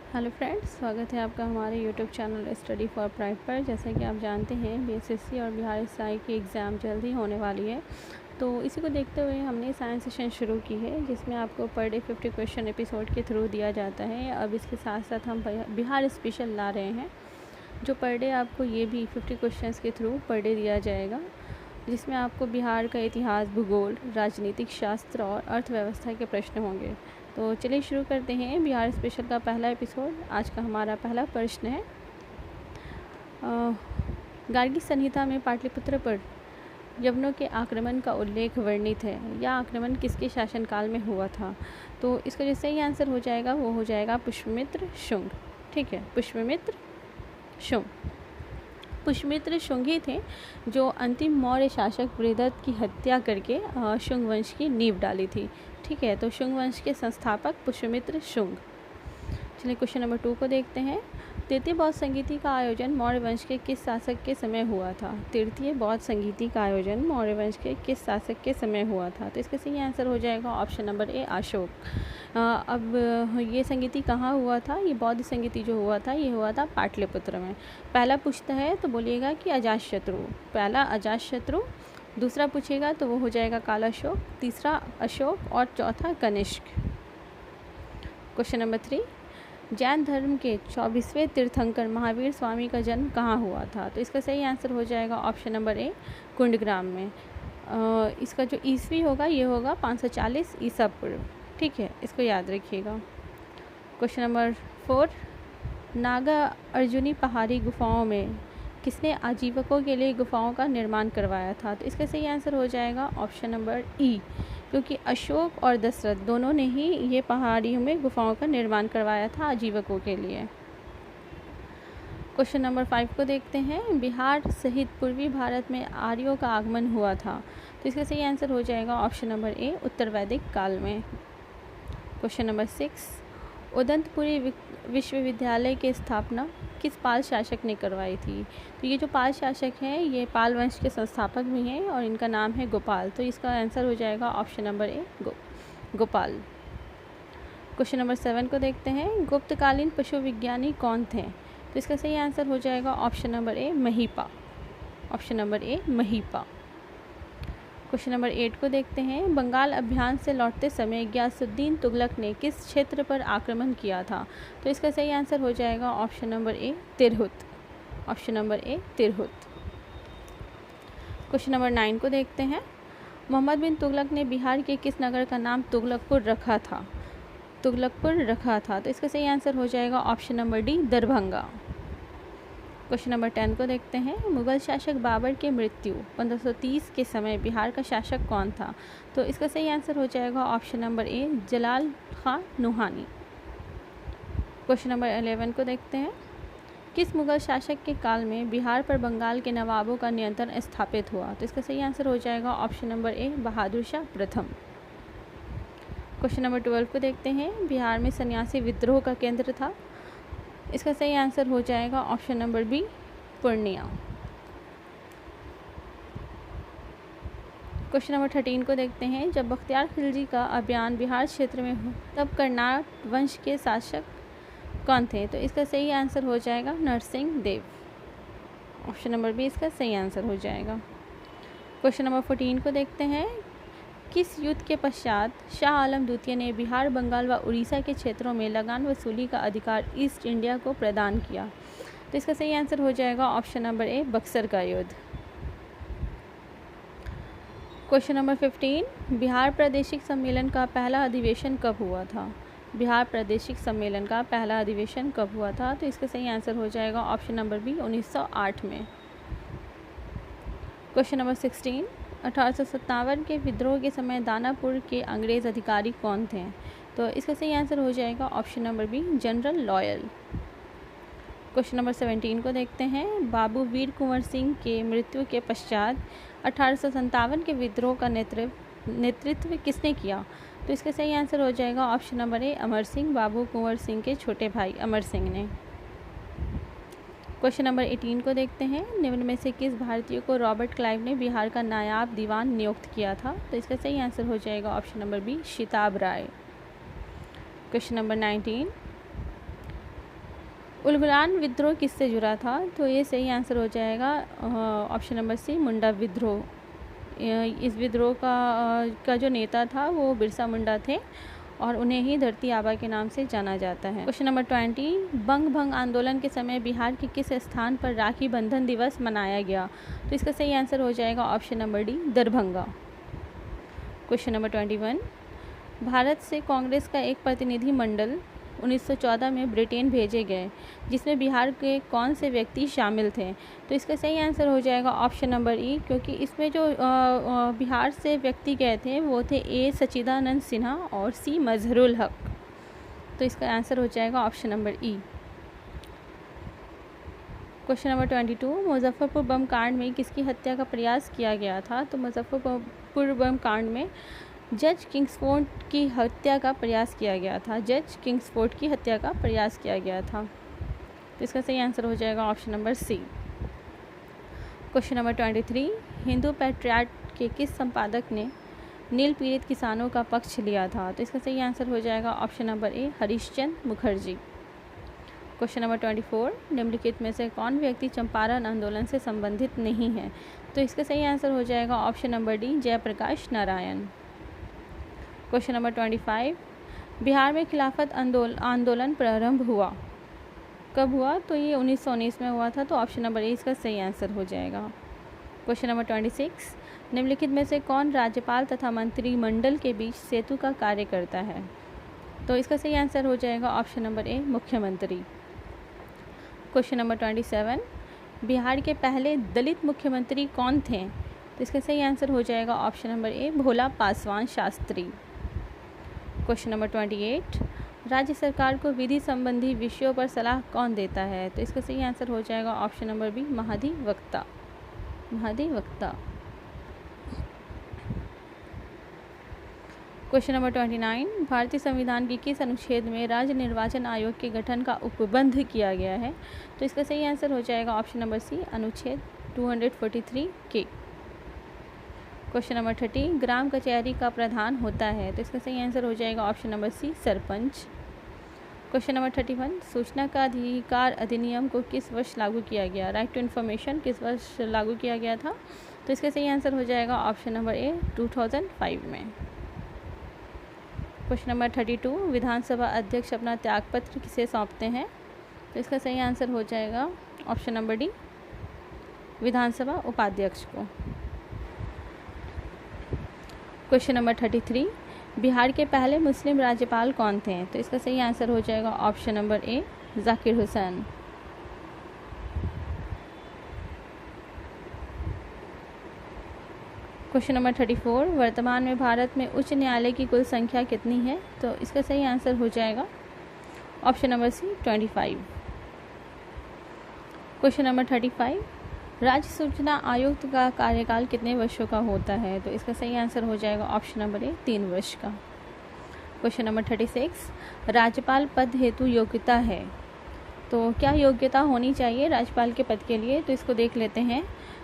Hello friends, स्वागत है आपका हमारे YouTube channel study for pride पर। जैसा कि आप जानते हैं बीएसएससी और बिहार एसआई की एग्ज़ाम जल्द ही होने वाली है। तो इसी को देखते हुए हमने साइंस सेशन शुरू की है, जिसमें आपको पर डे 50 क्वेश्चन एपिसोड के थ्रू दिया जाता है। अब इसके साथ साथ हम बिहार स्पेशल ला रहे हैं, जो पर डे आपको ये भी 50 क्वेश्चन के थ्रू पर डे दिया जाएगा, जिसमें आपको बिहार का इतिहास, भूगोल, राजनीतिक शास्त्र और अर्थव्यवस्था के प्रश्न होंगे। तो चलिए शुरू करते हैं बिहार स्पेशल का पहला एपिसोड। आज का हमारा पहला प्रश्न है, गार्गी संहिता में पाटलिपुत्र पर यवनों के आक्रमण का उल्लेख वर्णित है। यह आक्रमण किसके शासनकाल में हुआ था? तो इसका जो सही आंसर हो जाएगा वो हो जाएगा पुष्यमित्र शुंग। ठीक है, पुष्यमित्र शुंग। पुष्यमित्र शुंग ही थे जो अंतिम मौर्य शासक बृहदत्त की हत्या करके शुंग वंश की नींव डाली थी। ठीक है, तो शुंग वंश के संस्थापक पुष्यमित्र शुंग। चलिए क्वेश्चन नंबर 2 को देखते हैं। तृतीय बौद्ध संगीति का आयोजन मौर्य वंश के किस शासक के समय हुआ था? तृतीय बौद्ध संगीति का आयोजन मौर्य वंश के किस शासक के समय हुआ था? तो इसका सही आंसर हो जाएगा ऑप्शन नंबर ए, अशोक। अब ये संगीति कहाँ हुआ था? ये बौद्ध संगीति जो हुआ था ये हुआ था पाटलिपुत्र में। पहला पूछता है तो बोलिएगा कि अजातशत्रु। पहला अजातशत्रु, दूसरा पूछेगा तो वो हो जाएगा कालाशोक, तीसरा अशोक और चौथा कनिष्क। क्वेश्चन नंबर 3, जैन धर्म के 24वें तीर्थंकर महावीर स्वामी का जन्म कहाँ हुआ था? तो इसका सही आंसर हो जाएगा ऑप्शन नंबर ए, कुंडग्राम में। इसका जो ईस्वी होगा ये होगा 540 ईसा पूर्व। ठीक है, इसको याद रखिएगा। क्वेश्चन नंबर 4, नागा अर्जुनी पहाड़ी गुफाओं में किसने आजीवकों के लिए गुफाओं का निर्माण करवाया था? तो इसका सही आंसर हो जाएगा ऑप्शन नंबर ई, क्योंकि अशोक और दशरथ दोनों ने ही ये पहाड़ियों में गुफाओं का निर्माण करवाया था आजीवकों के लिए। क्वेश्चन नंबर 5 को देखते हैं। बिहार सहित पूर्वी भारत में आर्यों का आगमन हुआ था, तो इसका सही आंसर हो जाएगा ऑप्शन नंबर ए, उत्तर वैदिक काल में। क्वेश्चन नंबर 6, उदंतपुरी विश्वविद्यालय की स्थापना किस पाल शासक ने करवाई थी? तो ये जो पाल शासक हैं ये पाल वंश के संस्थापक भी हैं और इनका नाम है गोपाल। तो इसका आंसर हो जाएगा ऑप्शन नंबर ए, गोपाल। क्वेश्चन नंबर 7 को देखते हैं। गुप्तकालीन पशु विज्ञानी कौन थे? तो इसका सही आंसर हो जाएगा ऑप्शन नंबर ए, महिपा। ऑप्शन नंबर ए, महिपा। क्वेश्चन नंबर 8 को देखते हैं। बंगाल अभियान से लौटते समय गियासुद्दीन तुगलक ने किस क्षेत्र पर आक्रमण किया था? तो इसका सही आंसर हो जाएगा ऑप्शन नंबर ए, तिरहुत। ऑप्शन नंबर ए, तिरहुत। क्वेश्चन नंबर 9 को देखते हैं। मोहम्मद बिन तुगलक ने बिहार के किस नगर का नाम तुगलकपुर रखा था? तुगलकपुर रखा था, तो इसका सही आंसर हो जाएगा option number D, Darbhanga. Question number 10 को देखते हैं। मुगल शासक बाबर की मृत्यु 1530 के समय बिहार का शासक कौन था? तो इसका सही आंसर हो जाएगा ऑप्शन नंबर ए, जलाल खां नुहानी। क्वेश्चन नंबर 11 को देखते हैं। किस मुगल शासक के काल में बिहार पर बंगाल के नवाबों का नियंत्रण स्थापित हुआ? तो इसका सही आंसर हो जाएगा ऑप्शन नंबर ए, बहादुर शाह प्रथम। क्वेश्चन नंबर 12 को देखते हैं। बिहार में सन्यासी विद्रोह का केंद्र था? इसका सही आंसर हो जाएगा option number B, Purnia. Question number 13 को देखते हैं। जब बख्तियार खिलजी का अभियान बिहार क्षेत्र में हो तब कर्नाट वंश के शासक कौन थे? तो इसका सही आंसर हो जाएगा Narsingh Dev. Option number B इसका सही आंसर हो जाएगा। क्वेश्चन नंबर 14 को देखते हैं। किस युद्ध के पश्चात शाह आलम द्वितीय ने बिहार, बंगाल व उड़ीसा के क्षेत्रों में लगान वसूली का अधिकार ईस्ट इंडिया को प्रदान किया? तो इसका सही आंसर हो जाएगा ऑप्शन नंबर ए, बक्सर का युद्ध। क्वेश्चन नंबर 15, बिहार प्रादेशिक सम्मेलन का पहला अधिवेशन कब हुआ था? बिहार प्रादेशिक सम्मेलन का पहला अधिवेशन कब हुआ था? तो इसका सही आंसर हो जाएगा ऑप्शन नंबर बी, 1908 में। क्वेश्चन नंबर 16, 1857 के विद्रोह के समय दानापुर के अंग्रेज़ अधिकारी कौन थे? तो इसका सही आंसर हो जाएगा ऑप्शन नंबर बी, जनरल लॉयल। क्वेश्चन नंबर 17 को देखते हैं। बाबू वीर कुंवर सिंह के मृत्यु के पश्चात 1857 के विद्रोह का नेतृत्व किसने किया? तो इसका सही आंसर हो जाएगा ऑप्शन नंबर ए, अमर सिंह। बाबू कुंवर सिंह के छोटे भाई अमर सिंह ने। क्वेश्चन नंबर 18 को देखते हैं। निम्न में से किस भारतीय को रॉबर्ट क्लाइव ने बिहार का नायाब दीवान नियुक्त किया था? तो इसका सही आंसर हो जाएगा ऑप्शन नंबर बी, शिताब राय। क्वेश्चन नंबर 19, उलगुलान विद्रोह किससे जुड़ा था? तो ये सही आंसर हो जाएगा ऑप्शन नंबर सी, मुंडा विद्रोह। इस विद्रोह का जो नेता था वो बिरसा मुंडा थे और उन्हें ही धरती आबा के नाम से जाना जाता है। क्वेश्चन नंबर 20, बंग भंग आंदोलन के समय बिहार के किस स्थान पर राखी बंधन दिवस मनाया गया? तो इसका सही आंसर हो जाएगा option number D, Darbhanga. Question number 21, Bharat से कांग्रेस का एक प्रतिनिधि मंडल 1914 में ब्रिटेन भेजे गए, जिसमें बिहार के कौन से व्यक्ति शामिल थे? तो इसका सही आंसर हो जाएगा ऑप्शन नंबर ई, क्योंकि इसमें जो बिहार से व्यक्ति गए थे वो थे ए सच्चिदानंद सिन्हा और सी मजहरुल हक। तो इसका आंसर हो जाएगा option number E. Question number 22, Muzaffarpur bomb कांड में किसकी हत्या का प्रयास किया गया था? तो मुजफ्फरपुर बम कांड में जज किंग्सफोर्ड की हत्या का प्रयास किया गया था। जज किंग्सफोर्ड की हत्या का प्रयास किया गया था। तो इसका सही आंसर हो जाएगा option number C. Question number 23, Hindu Patriot के किस संपादक ने नील पीड़ित किसानों का पक्ष लिया था? तो इसका सही आंसर हो जाएगा ऑप्शन नंबर ए, हरीशचंद्र मुखर्जी। क्वेश्चन नंबर 24, निम्नलिखित में से कौन व्यक्ति चंपारण आंदोलन से संबंधित नहीं है? तो इसका सही आंसर हो जाएगा option number D, Jayaprakash Narayan. Question number 25, Bihar में खिलाफत आंदोलन प्रारंभ हुआ कब हुआ? तो ये 1919 में हुआ था। तो ऑप्शन नंबर ए इसका सही आंसर हो जाएगा। क्वेश्चन नंबर 26, निम्नलिखित में से कौन राज्यपाल तथा मंत्रिमंडल के बीच सेतु का कार्य करता है? तो इसका सही आंसर हो जाएगा ऑप्शन नंबर ए, मुख्यमंत्री। क्वेश्चन नंबर 27, बिहार के पहले दलित मुख्यमंत्री कौन थे? तो इसका सही आंसर हो जाएगा ऑप्शन नंबर ए, भोला पासवान शास्त्री। क्वेश्चन नंबर 28, राज्य सरकार को विधि संबंधी विषयों पर सलाह कौन देता है? तो इसका सही आंसर हो जाएगा ऑप्शन नंबर बी, महाधिवक्ता। क्वेश्चन नंबर 29, भारतीय संविधान के किस अनुच्छेद में राज्य निर्वाचन आयोग के गठन का उपबंध किया गया है? तो इसका सही आंसर हो जाएगा ऑप्शन नंबर सी, अनुच्छेद 243 के। क्वेश्चन नंबर 30, ग्राम कचहरी का प्रधान होता है? तो इसका सही आंसर हो जाएगा option number C, sarpanch. Question number 31, सूचना का अधिकार अधिनियम को किस वर्ष लागू किया गया? राइट टू इन्फॉर्मेशन किस वर्ष लागू किया गया था? तो इसका सही आंसर हो जाएगा ऑप्शन नंबर ए, 2005 में। क्वेश्चन नंबर 32, विधानसभा अध्यक्ष अपना त्यागपत्र किसे सौंपते हैं? तो इसका सही आंसर हो जाएगा ऑप्शन नंबर डी, विधानसभा उपाध्यक्ष को। क्वेश्चन नंबर 33, बिहार के पहले मुस्लिम राज्यपाल कौन थे? तो इसका सही आंसर हो जाएगा ऑप्शन नंबर ए, जाकिर हुसैन। क्वेश्चन नंबर 34, वर्तमान में भारत में उच्च न्यायालय की कुल संख्या कितनी है? तो इसका सही आंसर हो जाएगा option number C, 25। Question number 35, राज्य सूचना आयुक्त का कार्यकाल कितने वर्षों का होता है? तो इसका सही आंसर हो जाएगा ऑप्शन नंबर ए, 3 वर्ष का। क्वेश्चन नंबर 36, राज्यपाल पद हेतु योग्यता है, तो क्या योग्यता होनी चाहिए राज्यपाल के पद के लिए? तो इसको देख लेते हैं।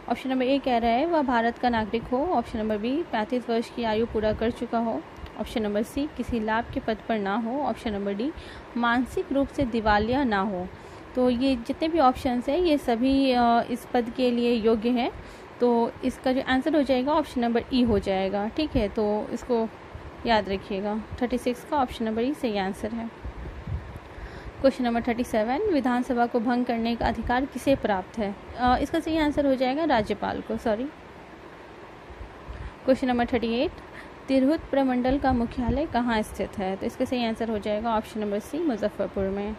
ऑप्शन नंबर ए कह रहा है वह भारत का नागरिक हो। ऑप्शन नंबर बी, 35 वर्ष की आयु पूरा कर चुका हो। ऑप्शन नंबर सी, किसी लाभ के पद पर ना हो। ऑप्शन नंबर डी, मानसिक रूप से दिवालिया ना हो। तो ये जितने भी ऑप्शंस हैं ये सभी इस पद के लिए योग्य हैं। तो इसका जो आंसर हो जाएगा ऑप्शन नंबर ई हो जाएगा। ठीक है, तो इसको याद रखिएगा। 36 का ऑप्शन नंबर ई सही आंसर है। क्वेश्चन नंबर 37, विधानसभा को भंग करने का अधिकार किसे प्राप्त है? इसका सही आंसर हो जाएगा राज्यपाल को। क्वेश्चन नंबर 38, तिरहुत प्रमंडल का मुख्यालय कहाँ स्थित है? तो इसका सही आंसर हो जाएगा ऑप्शन नंबर सी, मुजफ्फरपुर में।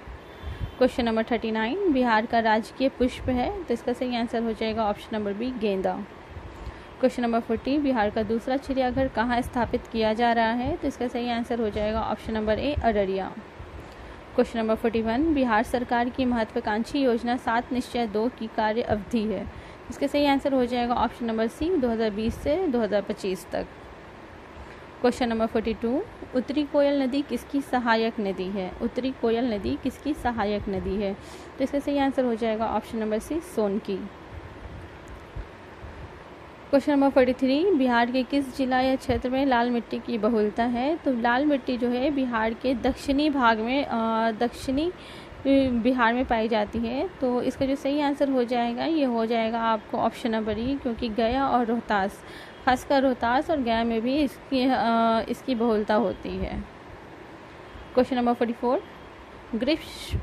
क्वेश्चन नंबर 39, बिहार का राजकीय पुष्प है? तो इसका सही आंसर हो जाएगा ऑप्शन नंबर बी, गेंदा। क्वेश्चन नंबर 40, बिहार का दूसरा चिड़ियाघर कहाँ स्थापित किया जा रहा है? तो इसका सही आंसर हो जाएगा ऑप्शन नंबर ए, अररिया। क्वेश्चन नंबर 41, बिहार सरकार की महत्वाकांक्षी योजना 7 निश्चय 2 की कार्य अवधि है? इसका सही आंसर हो जाएगा ऑप्शन नंबर सी, 2020 से 2025 तक। क्वेश्चन नंबर 42, उत्तरी कोयल नदी किसकी सहायक नदी है? उत्तरी कोयल नदी किसकी सहायक नदी है? तो इसका सही आंसर हो जाएगा ऑप्शन नंबर सी, सोन की। क्वेश्चन नंबर 43, बिहार के किस जिला या क्षेत्र में लाल मिट्टी की बहुलता है? तो लाल मिट्टी जो है बिहार के दक्षिणी भाग में दक्षिणी बिहार में पाई जाती है। तो इसका जो सही आंसर हो जाएगा ये हो जाएगा आपको ऑप्शन नंबर ई, क्योंकि गया और रोहतास, खासकर रोहतास और गया में भी इसकी बहुलता होती है। क्वेश्चन नंबर 44,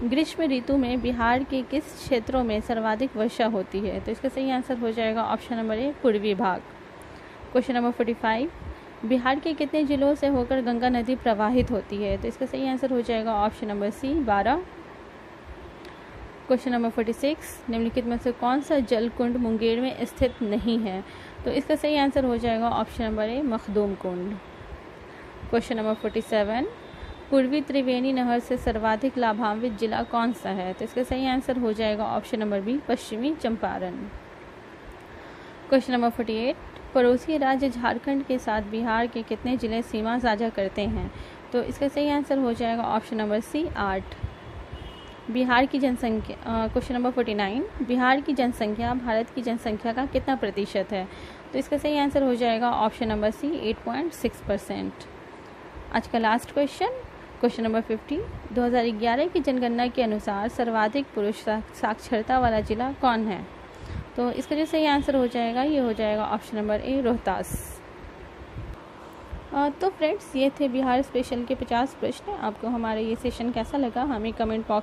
ग्रीष्म ऋतु में बिहार के किस क्षेत्रों में सर्वाधिक वर्षा होती है? तो इसका सही आंसर हो जाएगा ऑप्शन नंबर ए, पूर्वी भाग। क्वेश्चन नंबर 45, बिहार के कितने जिलों से होकर गंगा नदी प्रवाहित होती है? तो इसका सही आंसर हो जाएगा option number C, 12। Question number 46, निम्नलिखित में से कौन सा जल कुंड मुंगेर में स्थित नहीं है? तो इसका सही आंसर हो जाएगा ऑप्शन नंबर ए, मखदूम कुंड। क्वेश्चन नंबर 47, पूर्वी त्रिवेणी नहर से सर्वाधिक लाभान्वित जिला कौन सा है? तो इसका सही आंसर हो जाएगा ऑप्शन नंबर बी, पश्चिमी चंपारण। क्वेश्चन नंबर 48, पड़ोसी राज्य झारखंड के साथ बिहार के कितने जिले सीमा साझा करते हैं? तो इसका सही आंसर हो जाएगा ऑप्शन नंबर सी, 8। बिहार की जनसंख्या, क्वेश्चन नंबर 49, बिहार की जनसंख्या भारत की जनसंख्या का कितना प्रतिशत है? तो इसका सही आंसर हो जाएगा ऑप्शन नंबर सी, 8.6%। आज का लास्ट क्वेश्चन नंबर 50, 2011 की जनगणना के अनुसार सर्वाधिक पुरुष साक्षरता वाला जिला कौन है? तो इसका जो सही आंसर हो जाएगा ये हो जाएगा ऑप्शन नंबर ए, रोहतास। तो फ्रेंड्स, ये थे बिहार स्पेशल के 50 प्रश्न। आपको हमारा ये सेशन कैसा लगा हमें कमेंट बॉक्स